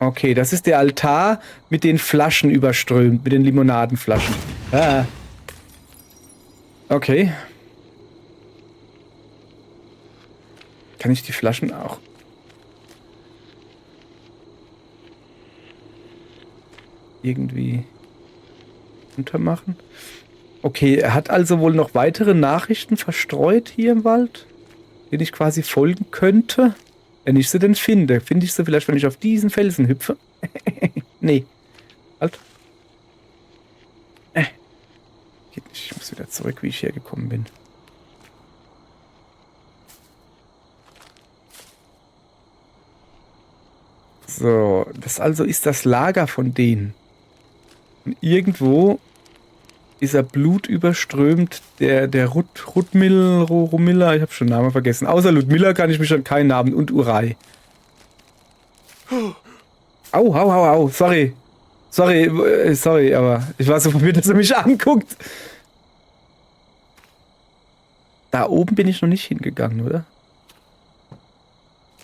Okay, das ist der Altar mit den Flaschen überströmt, mit den Limonadenflaschen. Ah. Okay. Kann ich die Flaschen auch... irgendwie untermachen? Okay, er hat also wohl noch weitere Nachrichten verstreut hier im Wald, denen ich quasi folgen könnte. Wenn ich sie denn finde. Finde ich sie vielleicht, wenn ich auf diesen Felsen hüpfe? Nee. Halt. Geht nicht. Ich muss wieder zurück, wie ich hergekommen bin. So, das also ist das Lager von denen. Und irgendwo ist er blutüberströmt. Der Rudmilla, ich habe schon den Namen vergessen. Außer Ludmilla kann ich mich an keinen Namen. Und Urai. Au, sorry. Sorry, aber ich war so verwirrt, dass er mich anguckt. Da oben bin ich noch nicht hingegangen, oder?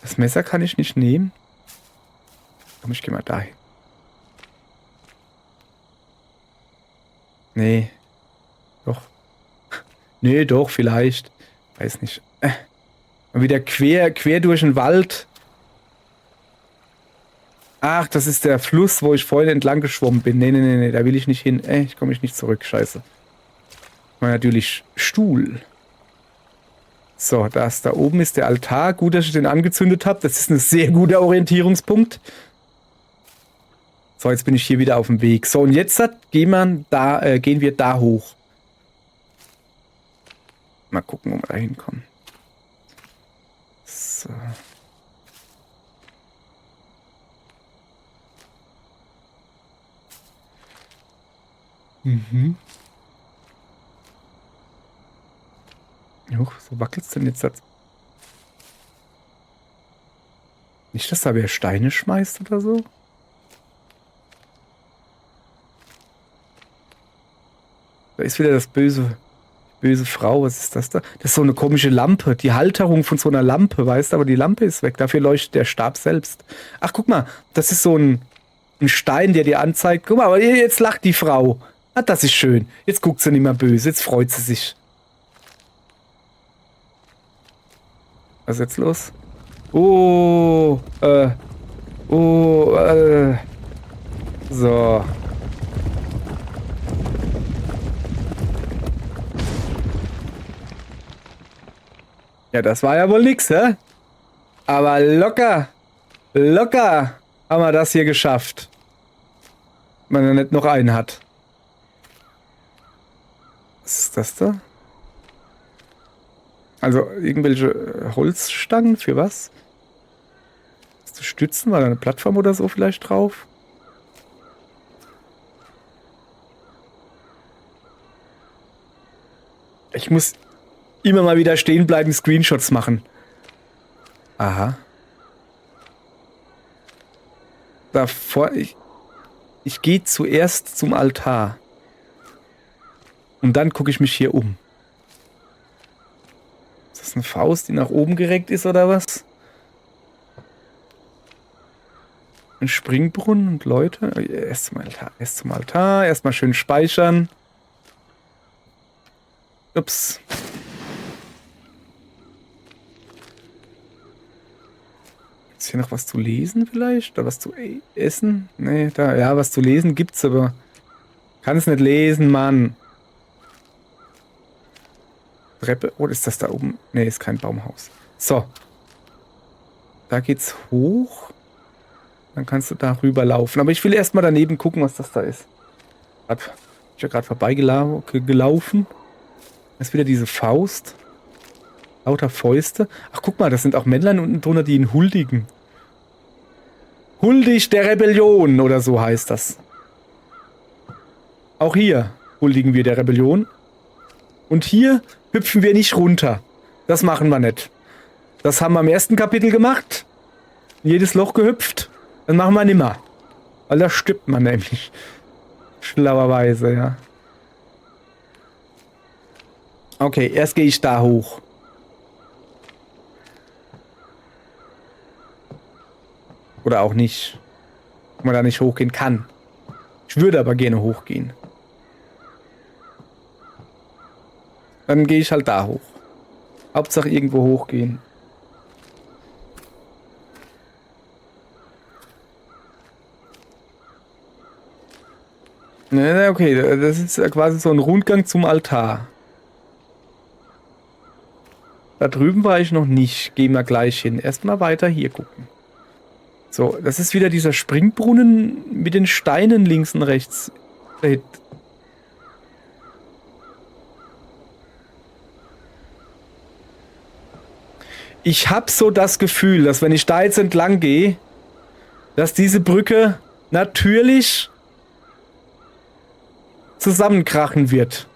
Das Messer kann ich nicht nehmen. Komm, ich geh mal dahin. Nee. Doch. Nee, doch, vielleicht. Weiß nicht. Und wieder quer durch den Wald. Ach, das ist der Fluss, wo ich vorhin entlang geschwommen bin. Nee, da will ich nicht hin. Ich komme nicht zurück. Scheiße. War natürlich Stuhl. So, da oben ist der Altar. Gut, dass ich den angezündet habe. Das ist ein sehr guter Orientierungspunkt. So, jetzt bin ich hier wieder auf dem Weg. So, und jetzt gehen wir da hoch. Mal gucken, wo wir da hinkommen. So. Huch, so wackelt's denn jetzt? Nicht, dass da wer Steine schmeißt oder so? Da ist wieder das böse Frau. Was ist das da? Das ist so eine komische Lampe. Die Halterung von so einer Lampe, weißt du? Aber die Lampe ist weg. Dafür leuchtet der Stab selbst. Ach, guck mal. Das ist so ein Stein, der dir anzeigt. Guck mal, aber jetzt lacht die Frau. Ah, das ist schön. Jetzt guckt sie nicht mehr böse. Jetzt freut sie sich. Was ist jetzt los? So. Ja, das war ja wohl nix, hä? Aber locker haben wir das hier geschafft. Wenn er nicht noch einen hat. Was ist das da? Also irgendwelche Holzstangen für was? Zu stützen? War da eine Plattform oder so vielleicht drauf? Ich muss immer mal wieder stehen bleiben, Screenshots machen. Aha. Davor, ich gehe zuerst zum Altar. Und dann gucke ich mich hier um. Ist das eine Faust, die nach oben gereckt ist oder was? Ein Springbrunnen und Leute. Erst zum Altar. Erstmal schön speichern. Ups. Ist hier noch was zu lesen vielleicht? Oder was zu essen? Nee, was zu lesen gibt's, aber kann es nicht lesen, Mann. Treppe. Oh, ist das da oben? Nee, ist kein Baumhaus. So. Da geht's hoch. Dann kannst du da rüberlaufen. Aber ich will erstmal daneben gucken, was das da ist. Ich bin ja gerade vorbeigelaufen. Da ist wieder diese Faust. Lauter Fäuste. Ach, guck mal, das sind auch Männlein unten drunter, die ihn huldigen. Huldigt der Rebellion oder so heißt das. Auch hier huldigen wir der Rebellion. Und hier hüpfen wir nicht runter. Das machen wir nicht. Das haben wir im ersten Kapitel gemacht. In jedes Loch gehüpft. Das machen wir nimmer. Weil da stirbt man nämlich. Schlauerweise, ja. Okay, erst gehe ich da hoch. Oder auch nicht. Ob man da nicht hochgehen kann. Ich würde aber gerne hochgehen. Dann gehe ich halt da hoch. Hauptsache irgendwo hochgehen. Ne, okay, das ist quasi so ein Rundgang zum Altar. Da drüben war ich noch nicht. Gehen wir gleich hin. Erstmal weiter hier gucken. So, das ist wieder dieser Springbrunnen mit den Steinen links und rechts. Ich habe so das Gefühl, dass wenn ich da jetzt entlang gehe, dass diese Brücke natürlich zusammenkrachen wird.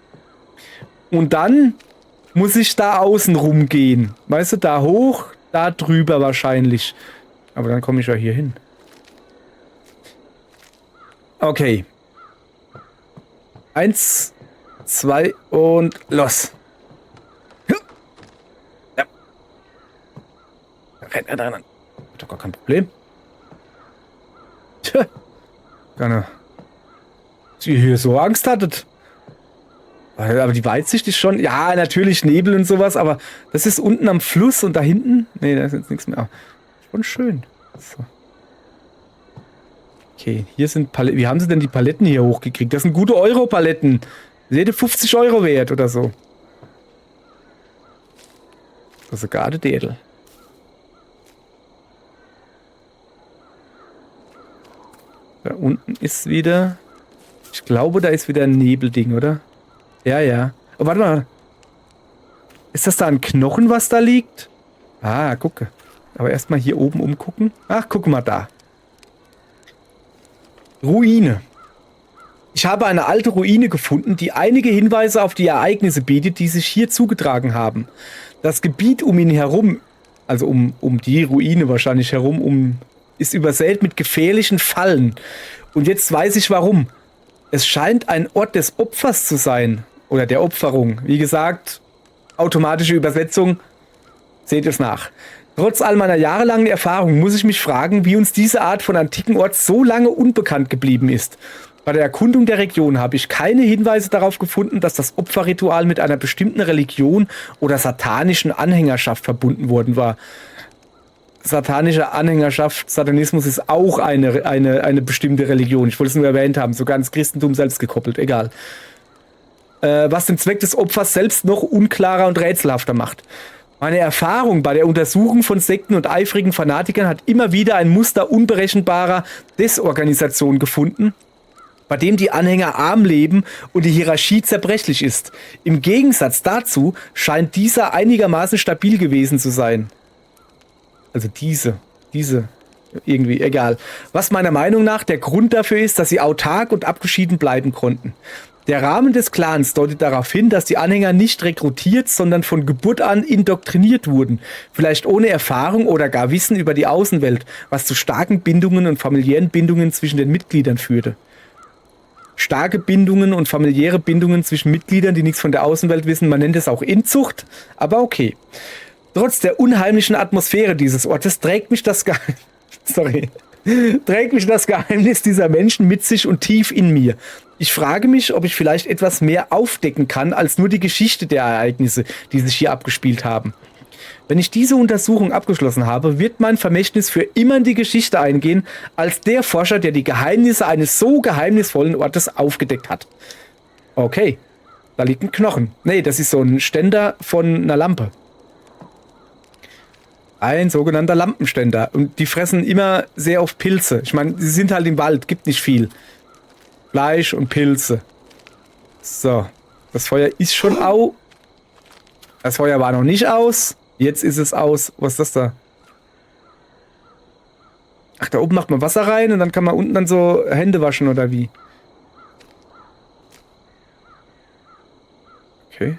Und dann muss ich da außen rumgehen. Weißt du, da hoch, da drüber wahrscheinlich. Aber dann komme ich ja hier hin. Okay. 1, 2 und los. Ja. Renn. Doch gar kein Problem. Tja. Gerne. Dass ihr hier so Angst hattet. Aber die Weitsicht ist schon... Ja, natürlich Nebel und sowas, aber das ist unten am Fluss und da hinten... Nee, da ist jetzt nichts mehr. Schon schön. So. Okay, hier sind Paletten. Wie haben sie denn die Paletten hier hochgekriegt? Das sind gute Euro-Paletten. Jede 50 Euro wert oder so. Also gerade Dädel. Da unten ist wieder... Ich glaube, da ist wieder ein Nebelding, oder? Ja, ja. Oh, warte mal. Ist das da ein Knochen, was da liegt? Ah, gucke. Aber erstmal hier oben umgucken. Ach, guck mal da. Ruine. Ich habe eine alte Ruine gefunden, die einige Hinweise auf die Ereignisse bietet, die sich hier zugetragen haben. Das Gebiet um ihn herum, also um die Ruine wahrscheinlich herum, ist übersät mit gefährlichen Fallen. Und jetzt weiß ich warum. Es scheint ein Ort des Opfers zu sein. Oder der Opferung. Wie gesagt, automatische Übersetzung. Seht es nach. Trotz all meiner jahrelangen Erfahrung muss ich mich fragen, wie uns diese Art von antiken Ort so lange unbekannt geblieben ist. Bei der Erkundung der Region habe ich keine Hinweise darauf gefunden, dass das Opferritual mit einer bestimmten Religion oder satanischen Anhängerschaft verbunden worden war. Satanische Anhängerschaft, Satanismus ist auch eine bestimmte Religion. Ich wollte es nur erwähnt haben, sogar ins Christentum selbst gekoppelt, egal. Was den Zweck des Opfers selbst noch unklarer und rätselhafter macht. Meine Erfahrung bei der Untersuchung von Sekten und eifrigen Fanatikern hat immer wieder ein Muster unberechenbarer Desorganisation gefunden, bei dem die Anhänger arm leben und die Hierarchie zerbrechlich ist. Im Gegensatz dazu scheint dieser einigermaßen stabil gewesen zu sein. Also diese, irgendwie, egal. Was meiner Meinung nach der Grund dafür ist, dass sie autark und abgeschieden bleiben konnten. Der Rahmen des Clans deutet darauf hin, dass die Anhänger nicht rekrutiert, sondern von Geburt an indoktriniert wurden. Vielleicht ohne Erfahrung oder gar Wissen über die Außenwelt, was zu starken Bindungen und familiären Bindungen zwischen den Mitgliedern führte. Starke Bindungen und familiäre Bindungen zwischen Mitgliedern, die nichts von der Außenwelt wissen, man nennt es auch Inzucht, aber okay. Trotz der unheimlichen Atmosphäre dieses Ortes trägt mich das Geheimnis dieser Menschen mit sich und tief in mir. Ich frage mich, ob ich vielleicht etwas mehr aufdecken kann, als nur die Geschichte der Ereignisse, die sich hier abgespielt haben. Wenn ich diese Untersuchung abgeschlossen habe, wird mein Vermächtnis für immer in die Geschichte eingehen, als der Forscher, der die Geheimnisse eines so geheimnisvollen Ortes aufgedeckt hat. Okay, da liegt ein Knochen. Nee, das ist so ein Ständer von einer Lampe. Ein sogenannter Lampenständer. Und die fressen immer sehr auf Pilze. Ich meine, sie sind halt im Wald, gibt nicht viel. Fleisch und Pilze. So. Das Feuer ist schon aus. Das Feuer war noch nicht aus. Jetzt ist es aus. Was ist das da? Ach, da oben macht man Wasser rein und dann kann man unten dann so Hände waschen oder wie? Okay.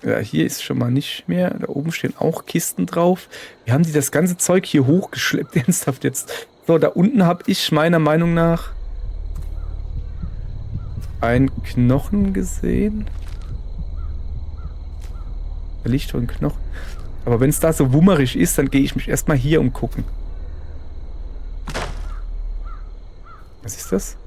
Ja, hier ist schon mal nicht mehr. Da oben stehen auch Kisten drauf. Wie haben die das ganze Zeug hier hochgeschleppt? Ernsthaft jetzt. So, da unten habe ich meiner Meinung nach einen Knochen gesehen. Da liegt doch ein Knochen. Aber wenn es da so wummerig ist, dann gehe ich mich erstmal hier umgucken. Was ist das?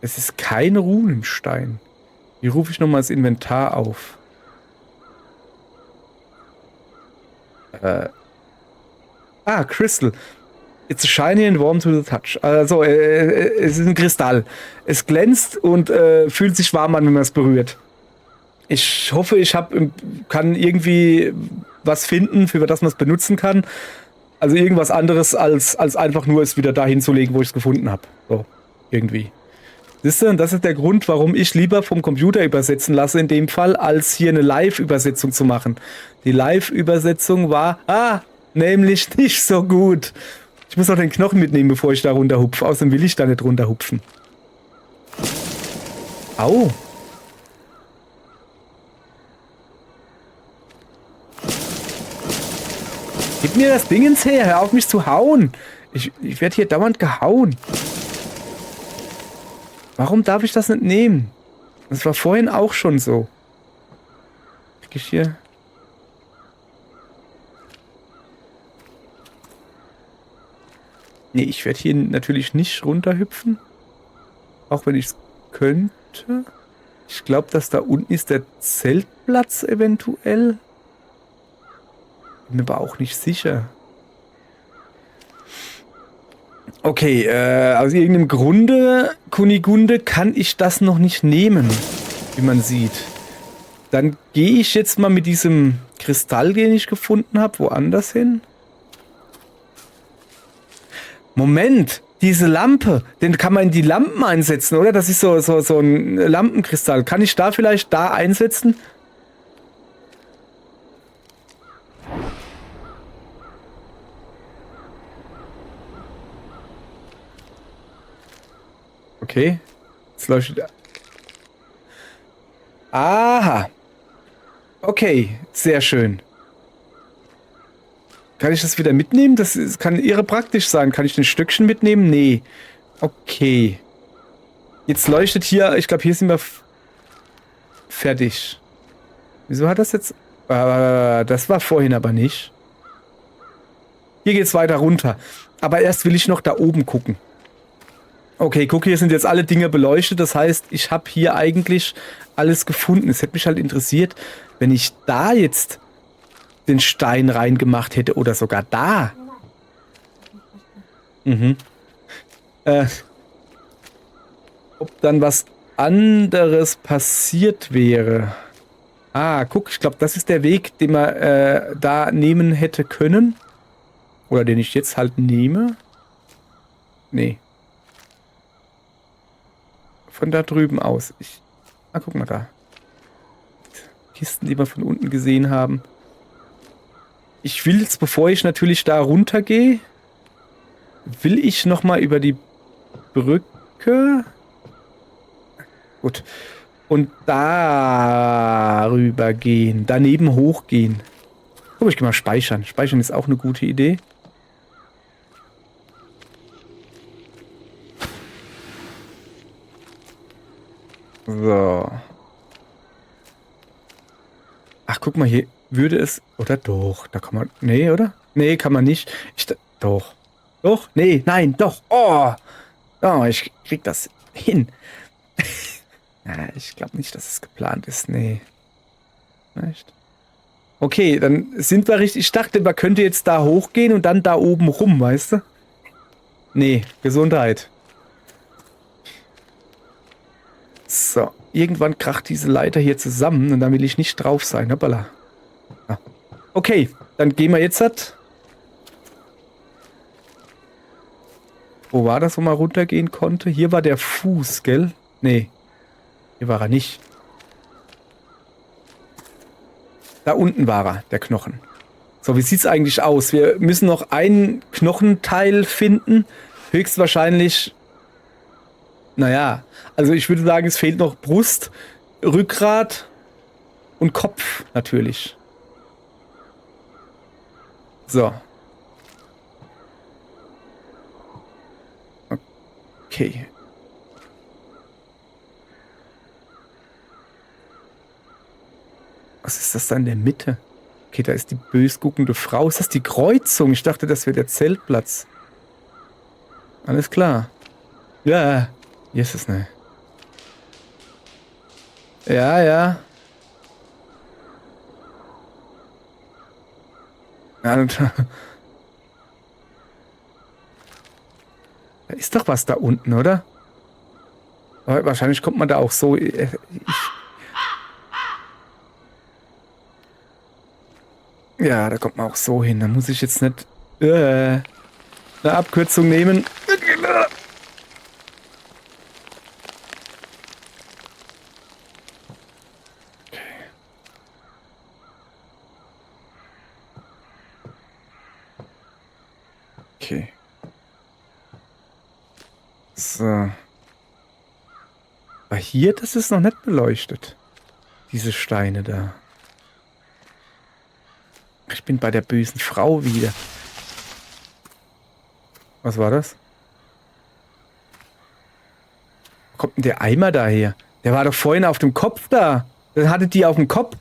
Es ist kein Runenstein. Wie rufe ich nochmal das Inventar auf? Crystal. It's shiny and warm to the touch. Also, es ist ein Kristall. Es glänzt und fühlt sich warm an, wenn man es berührt. Ich hoffe, kann irgendwie was finden, für das man es benutzen kann. Also irgendwas anderes, als einfach nur es wieder dahin zu legen, wo ich es gefunden habe. So, irgendwie. Siehst du, und das ist der Grund, warum ich lieber vom Computer übersetzen lasse in dem Fall, als hier eine Live-Übersetzung zu machen. Die Live-Übersetzung war, nämlich nicht so gut. Ich muss auch den Knochen mitnehmen, bevor ich da runterhupfe. Außerdem will ich da nicht runterhupfen. Au. Gib mir das Ding ins her, hör auf mich zu hauen. Ich werde hier dauernd gehauen. Warum darf ich das nicht nehmen? Das war vorhin auch schon so. Krieg ich hier... Nee, ich werde hier natürlich nicht runterhüpfen. Auch wenn ich es könnte. Ich glaube, dass da unten ist der Zeltplatz eventuell. Bin mir aber auch nicht sicher. Okay, aus irgendeinem Grunde, Kunigunde, kann ich das noch nicht nehmen, wie man sieht. Dann gehe ich jetzt mal mit diesem Kristall, den ich gefunden habe, woanders hin. Moment, diese Lampe, den kann man in die Lampen einsetzen, oder? Das ist so ein Lampenkristall. Kann ich da vielleicht einsetzen? Okay. Jetzt leuchtet... Aha. Okay, sehr schön. Kann ich das wieder mitnehmen? Das kann irre praktisch sein. Kann ich ein Stückchen mitnehmen? Nee. Okay. Jetzt leuchtet hier... Ich glaube, hier sind wir fertig. Wieso hat das jetzt... das war vorhin aber nicht. Hier geht's weiter runter. Aber erst will ich noch da oben gucken. Okay, guck, hier sind jetzt alle Dinge beleuchtet. Das heißt, ich habe hier eigentlich alles gefunden. Es hätte mich halt interessiert, wenn ich da jetzt den Stein reingemacht hätte oder sogar da. Ob dann was anderes passiert wäre. Guck, ich glaube, das ist der Weg, den man da nehmen hätte können. Oder den ich jetzt halt nehme. Nee. Von da drüben aus. Guck mal da. Kisten, die wir von unten gesehen haben. Ich will jetzt, bevor ich natürlich da runtergehe, will ich nochmal über die Brücke. Gut. Und darüber gehen. Daneben hochgehen. Guck, ich gehe mal speichern. Speichern ist auch eine gute Idee. So. Ach, guck mal, hier würde es... Oder doch, da kann man... Nee, oder? Nee, kann man nicht. Doch. Doch? Nee, nein, doch. Oh, ich krieg das hin. Ich glaube nicht, dass es geplant ist. Nee. Echt? Okay, dann sind wir richtig... Ich dachte, man könnte jetzt da hochgehen und dann da oben rum, weißt du? Nee, Gesundheit. So, irgendwann kracht diese Leiter hier zusammen und da will ich nicht drauf sein. Hoppala. Okay, dann gehen wir jetzt. Wo war das, wo man runtergehen konnte? Hier war der Fuß, gell? Nee, hier war er nicht. Da unten war er, der Knochen. So, wie sieht's eigentlich aus? Wir müssen noch ein Knochenteil finden. Höchstwahrscheinlich... Naja, also ich würde sagen, es fehlt noch Brust, Rückgrat und Kopf natürlich. So. Okay. Was ist das da in der Mitte? Okay, da ist die bös guckende Frau. Ist das die Kreuzung? Ich dachte, das wäre der Zeltplatz. Alles klar. Ja. Jesus, ne. Ja, ja. Da ist doch was da unten, oder? Aber wahrscheinlich kommt man da auch so... Ja, da kommt man auch so hin. Da muss ich jetzt nicht eine Abkürzung nehmen. Okay. So. Aber hier, das ist noch nicht beleuchtet. Diese Steine da. Ich bin bei der bösen Frau wieder. Was war das? Wo kommt denn der Eimer daher? Der war doch vorhin auf dem Kopf da. Dann hatte die auf dem Kopf.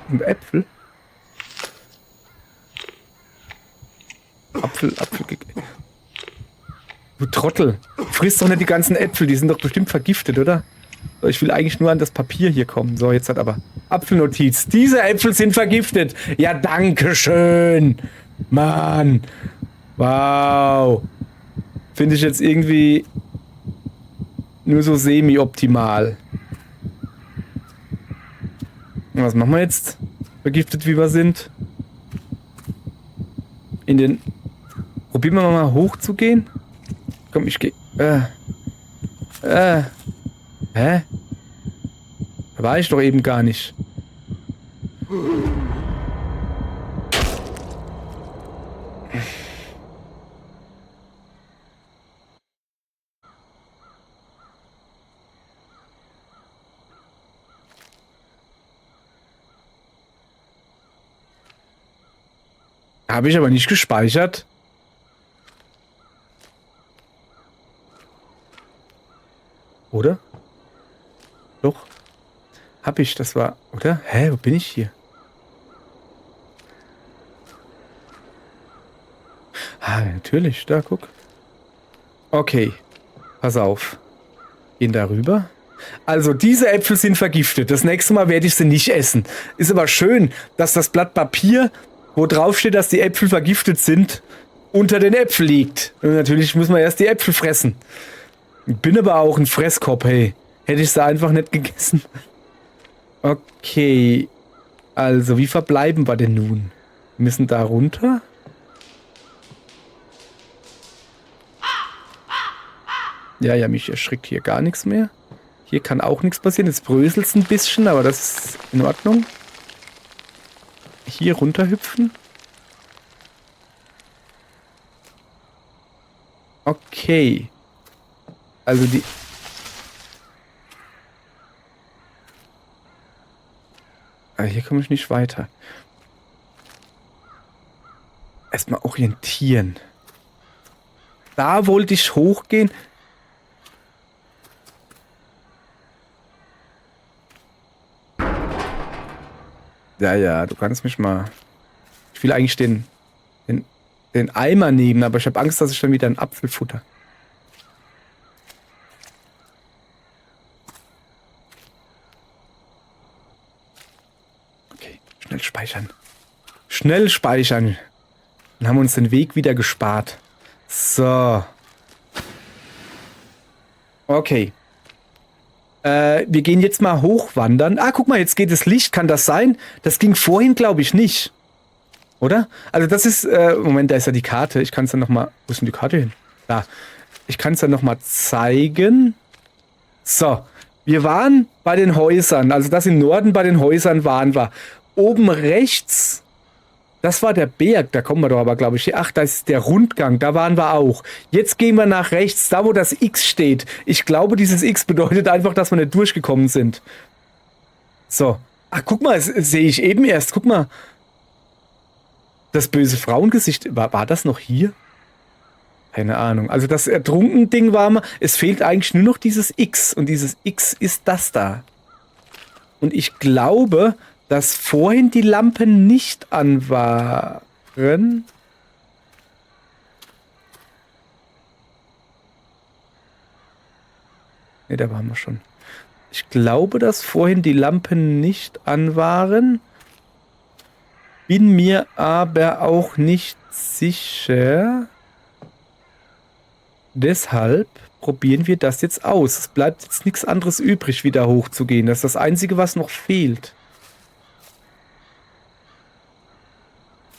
Und Äpfel? Apfel. Du Trottel. Frisst doch nicht die ganzen Äpfel. Die sind doch bestimmt vergiftet, oder? So, ich will eigentlich nur an das Papier hier kommen. So, jetzt hat aber Apfelnotiz. Diese Äpfel sind vergiftet. Ja, danke schön. Mann. Wow. Finde ich jetzt irgendwie nur so semi-optimal. Was machen wir jetzt? Vergiftet wie wir sind. Probieren wir mal hoch zu gehen. Komm, ich gehe. Hä? Da war ich doch eben gar nicht. Habe ich aber nicht gespeichert. Oder? Doch. Hab ich, das war... Oder? Hä, wo bin ich hier? Ah, natürlich, da, guck. Okay, pass auf. Gehen da rüber. Also, diese Äpfel sind vergiftet. Das nächste Mal werde ich sie nicht essen. Ist aber schön, dass das Blatt Papier, wo drauf steht, dass die Äpfel vergiftet sind, unter den Äpfeln liegt. Und natürlich muss man erst die Äpfel fressen. Ich bin aber auch ein Fresskopf, hey. Hätte ich sie einfach nicht gegessen. Okay. Also, wie verbleiben wir denn nun? Wir müssen da runter. Ja, mich erschrickt hier gar nichts mehr. Hier kann auch nichts passieren. Jetzt bröselt es ein bisschen, aber das ist in Ordnung. Hier runterhüpfen. Okay. Also die... Ah, hier komme ich nicht weiter. Erstmal orientieren. Da wollte ich hochgehen. Ja, du kannst mich mal... Ich will eigentlich den Eimer nehmen, aber ich habe Angst, dass ich dann wieder einen Apfel futter. Okay, schnell speichern. Schnell speichern. Dann haben wir uns den Weg wieder gespart. So. Okay. Wir gehen jetzt mal hochwandern. Ah, guck mal, jetzt geht das Licht. Kann das sein? Das ging vorhin, glaube ich, nicht. Oder? Also das ist... Moment, da ist ja die Karte. Ich kann es dann nochmal... Wo ist denn die Karte hin? Da. Ich kann es dann nochmal zeigen. So. Wir waren bei den Häusern. Also das im Norden bei den Häusern waren wir. Oben rechts... Das war der Berg, da kommen wir doch aber, glaube ich. Ach, da ist der Rundgang, da waren wir auch. Jetzt gehen wir nach rechts, da wo das X steht. Ich glaube, dieses X bedeutet einfach, dass wir nicht durchgekommen sind. So. Ach, guck mal, das sehe ich eben erst. Guck mal. Das böse Frauengesicht, war das noch hier? Keine Ahnung. Also das Ertrunken-Ding war mal, es fehlt eigentlich nur noch dieses X. Und dieses X ist das da. Und ich glaube, dass vorhin die Lampen nicht an waren. Ne, da waren wir schon. Ich glaube, dass vorhin die Lampen nicht an waren. Bin mir aber auch nicht sicher. Deshalb probieren wir das jetzt aus. Es bleibt jetzt nichts anderes übrig, wieder hochzugehen. Das ist das Einzige, was noch fehlt.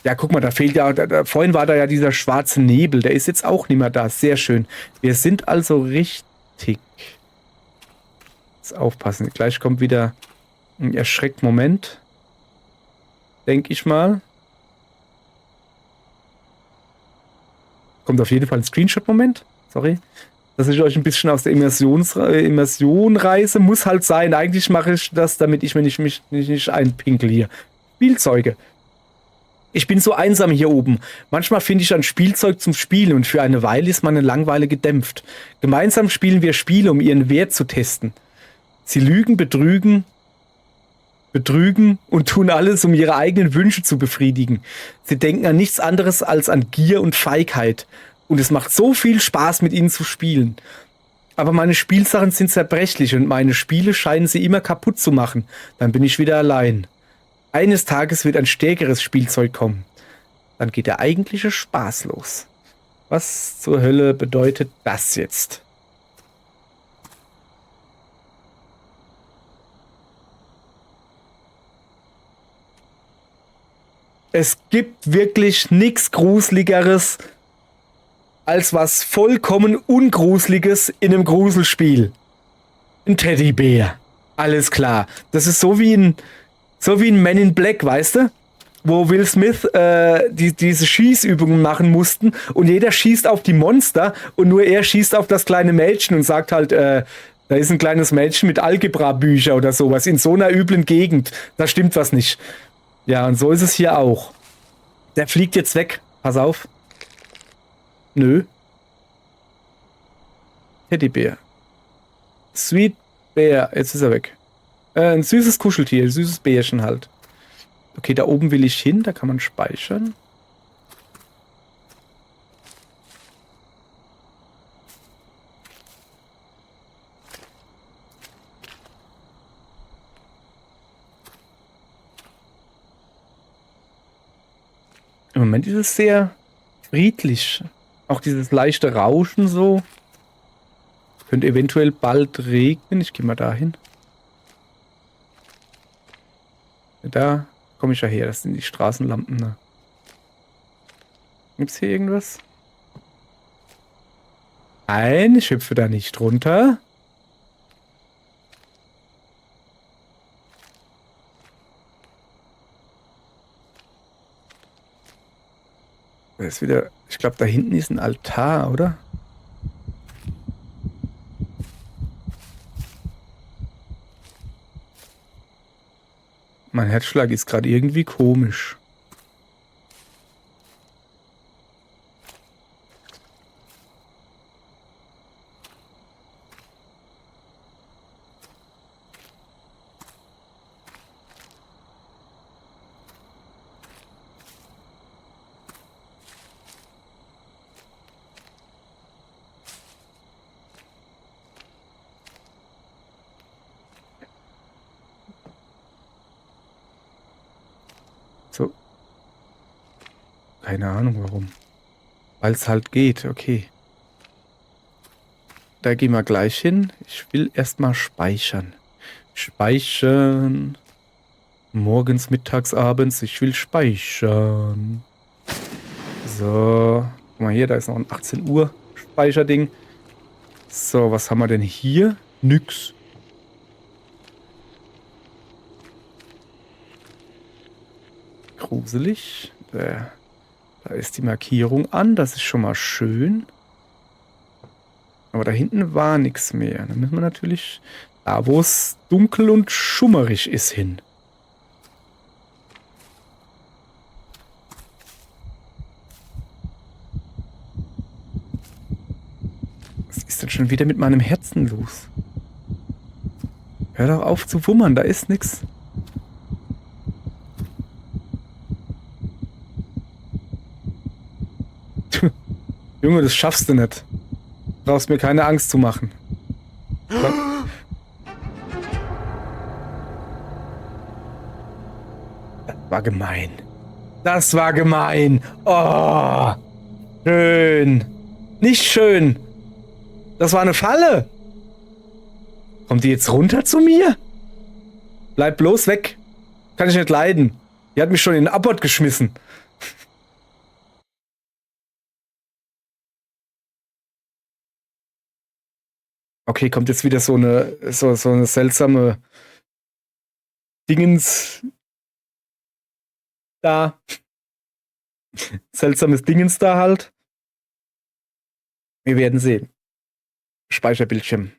Ja, guck mal, da fehlt ja, vorhin war da ja dieser schwarze Nebel. Der ist jetzt auch nicht mehr da. Sehr schön. Wir sind also richtig. Jetzt aufpassen. Gleich kommt wieder ein Erschreckmoment. Denke ich mal. Kommt auf jeden Fall ein Screenshot-Moment. Sorry. Dass ich euch ein bisschen aus der Immersion reiße. Muss halt sein. Eigentlich mache ich das, damit ich mich nicht einpinkel hier. Spielzeuge. Ich bin so einsam hier oben. Manchmal finde ich ein Spielzeug zum Spielen und für eine Weile ist meine Langeweile gedämpft. Gemeinsam spielen wir Spiele, um ihren Wert zu testen. Sie lügen, betrügen und tun alles, um ihre eigenen Wünsche zu befriedigen. Sie denken an nichts anderes als an Gier und Feigheit. Und es macht so viel Spaß, mit ihnen zu spielen. Aber meine Spielsachen sind zerbrechlich und meine Spiele scheinen sie immer kaputt zu machen. Dann bin ich wieder allein. Eines Tages wird ein stärkeres Spielzeug kommen. Dann geht der eigentliche Spaß los. Was zur Hölle bedeutet das jetzt? Es gibt wirklich nichts Gruseligeres als was vollkommen Ungruseliges in einem Gruselspiel. Ein Teddybär. Alles klar. Das ist so wie ein Men in Black, weißt du? Wo Will Smith diese Schießübungen machen mussten und jeder schießt auf die Monster und nur er schießt auf das kleine Mädchen und sagt halt, da ist ein kleines Mädchen mit Algebra-Bücher oder sowas in so einer üblen Gegend. Da stimmt was nicht. Ja, und so ist es hier auch. Der fliegt jetzt weg. Pass auf. Nö. Teddybär. Sweet Bear. Jetzt ist er weg. Ein süßes Kuscheltier. Ein süßes Bärchen halt. Okay, da oben will ich hin. Da kann man speichern. Im Moment ist es sehr friedlich. Auch dieses leichte Rauschen so. Könnte eventuell bald regnen. Ich gehe mal dahin. Da komme ich ja her. Das sind die Straßenlampen. Ne? Gibt es hier irgendwas? Nein, ich hüpfe da nicht runter. Da ist wieder... Ich glaube, da hinten ist ein Altar, oder? Mein Herzschlag ist gerade irgendwie komisch. So. Keine Ahnung warum. Weil es halt geht, okay. Da gehen wir gleich hin. Ich will erstmal speichern. Speichern. Morgens, mittags, abends. Ich will speichern. So. Guck mal hier, da ist noch ein 18 Uhr Speicherding. So, was haben wir denn hier? Nix. Gruselig. Da ist die Markierung an. Das ist schon mal schön. Aber da hinten war nichts mehr. Da müssen wir natürlich da, wo es dunkel und schummerig ist, hin. Was ist denn schon wieder mit meinem Herzen los? Hör doch auf zu wummern, da ist nichts. Junge, das schaffst du nicht. Brauchst mir keine Angst zu machen. Das war gemein. Das war gemein. Oh. Schön. Nicht schön. Das war eine Falle. Kommt die jetzt runter zu mir? Bleib bloß weg. Kann ich nicht leiden. Die hat mich schon in den Abort geschmissen. Okay, kommt jetzt wieder so eine seltsame Dingens da. Seltsames Dingens da halt. Wir werden sehen. Speicherbildschirm.